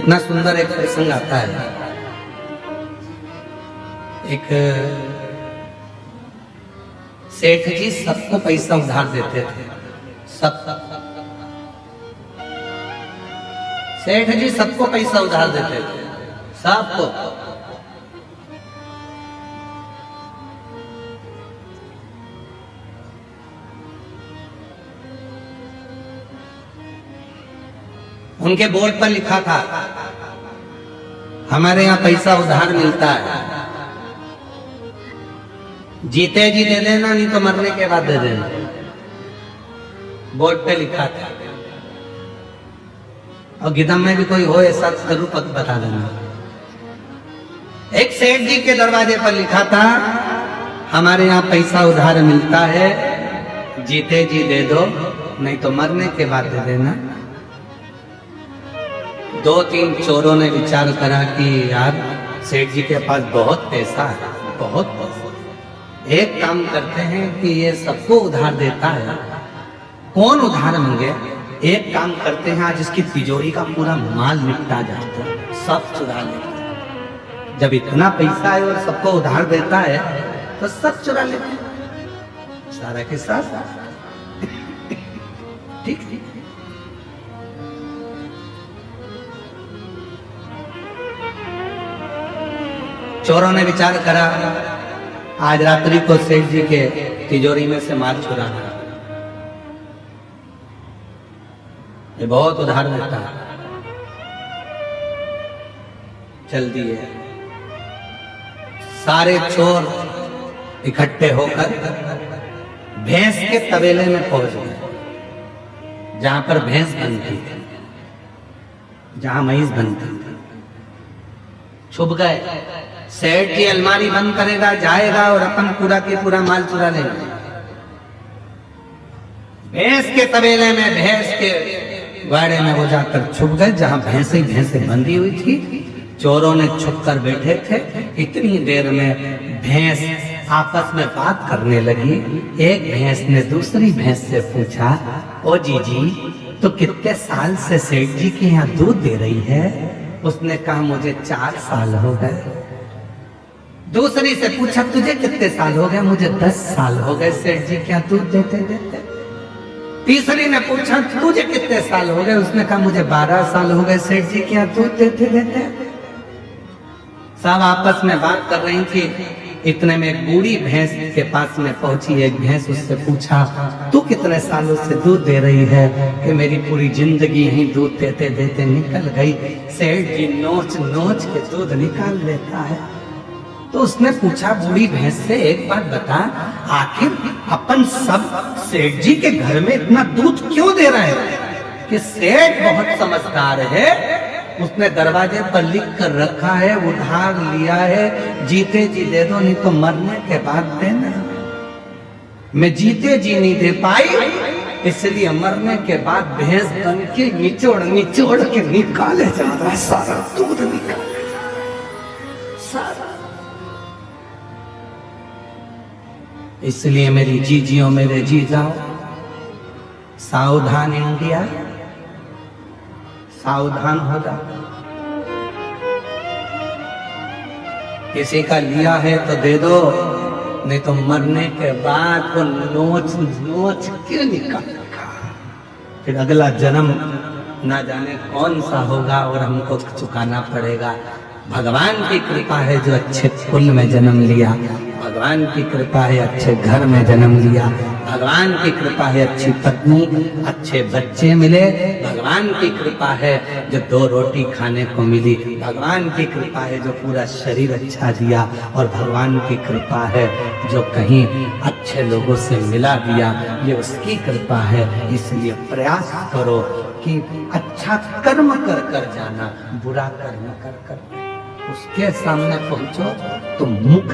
इतना सुंदर एक प्रसंग आता है। एक सेठ जी सबको पैसा उधार देते थे। सब सेठ जी सबको पैसा उधार देते थे, सबको। उनके बोर्ड पर लिखा था, हमारे यहाँ पैसा उधार मिलता है, जीते जी दे देना, नहीं तो मरने के बाद दे देना। बोर्ड पे लिखा था। और गिदम में भी कोई हो ऐसा जरूर बता देना। एक सेठ जी के दरवाजे पर लिखा था, हमारे यहाँ पैसा उधार मिलता है, जीते जी दे दो, नहीं तो मरने के बाद दे देना। दो तीन चोरों ने विचार करा कि यार सेठ जी के पास बहुत पैसा है, बहुत पैसा। एक काम करते हैं कि ये सबको उधार देता है, कौन उधार मांगे? एक काम करते हैं, आज इसकी तिजोरी का पूरा माल निपटा जाता है, सब चुरा लेते हैं। जब इतना पैसा है और सबको उधार देता है तो सब चुरा लेते हैं, सारा के साथ। ठीक है। चोरों ने विचार करा, आज रात्रि को सेठ जी के तिजोरी में से माल चुराना। ये बहुत उधार देता है, जल्दी है। सारे चोर इकट्ठे होकर भैंस के तबेले में पहुंच गए, जहां पर भैंस बनती थी, जहां महीस बनती थी। छुप गए। सेठ जी अलमारी बंद करेगा, जाएगा और अपन पूरा के पूरा माल चुरा लेगा। भैंस के तबेले में, भैंस के बाड़े में वो जाकर छुप गए, जहां भैंसे बंधी हुई थी। चोरों ने छुप कर बैठे थे। इतनी देर में भैंस आपस में बात करने लगी। एक भैंस ने दूसरी भैंस से पूछा, ओ जीजी, तो कितने साल से सेठ जी के यहाँ दूध दे रही है? उसने कहा, मुझे 4 साल हो गए। दूसरी से पूछा, तुझे कितने साल हो गए? मुझे 10 साल हो गए सेठ जी क्या दूध देते देते। तीसरी ने पूछा, तुझे कितने साल हो गए? उसने कहा, मुझे 12 साल हो गए सेठ जी क्या दूध देते देते। सब आपस में बात कर रही थी। इतने में एक बूढ़ी भैंस के पास में पहुंची। एक भैंस उससे पूछा, तू कितने सालों से दूध दे रही है? कि मेरी पूरी जिंदगी ही दूध देते देते निकल गई। सेठ जी नोच नोच के दूध निकाल लेता है। तो उसने पूछा बूढ़ी भैंस से, एक बात बता, आखिर अपन सब सेठ जी के घर में इतना दूध क्यों दे रहे हैं? कि सेठ बहुत समझदार है, उसने दरवाजे पर लिख कर रखा है, उधार लिया है, जीते जी दे दो, नहीं तो मरने के बाद देना। मैं जीते जी नहीं दे पाई, इसलिए मरने के बाद भैंस बन के निचोड़ निचोड़ के निकाले जा रहा है, सारा दूध निकाले जा रहा है, सारा। इसलिए मेरी जीजियों, मेरे जी जाओ, सावधान इंडिया, सावधान हो जाओ। किसी का लिया है तो दे दो, नहीं तो मरने के बाद वो नोच नोच के निकालेगा। फिर अगला जन्म ना जाने कौन सा होगा और हमको चुकाना पड़ेगा। भगवान की कृपा है जो अच्छे कुल में जन्म लिया, भगवान की कृपा है अच्छे घर में जन्म लिया, भगवान की कृपा है अच्छी पत्नी, अच्छे बच्चे मिले, भगवान की कृपा है जो 2 रोटी खाने को मिली, भगवान की कृपा है जो पूरा शरीर अच्छा दिया, और भगवान की कृपा है जो कहीं अच्छे लोगों से मिला दिया, ये उसकी कृपा है। इसलिए प्रयास करो कि अच्छा कर्म कर कर जाना, बुरा कर्म कर कर उसके सामने पहुंचो तो मुख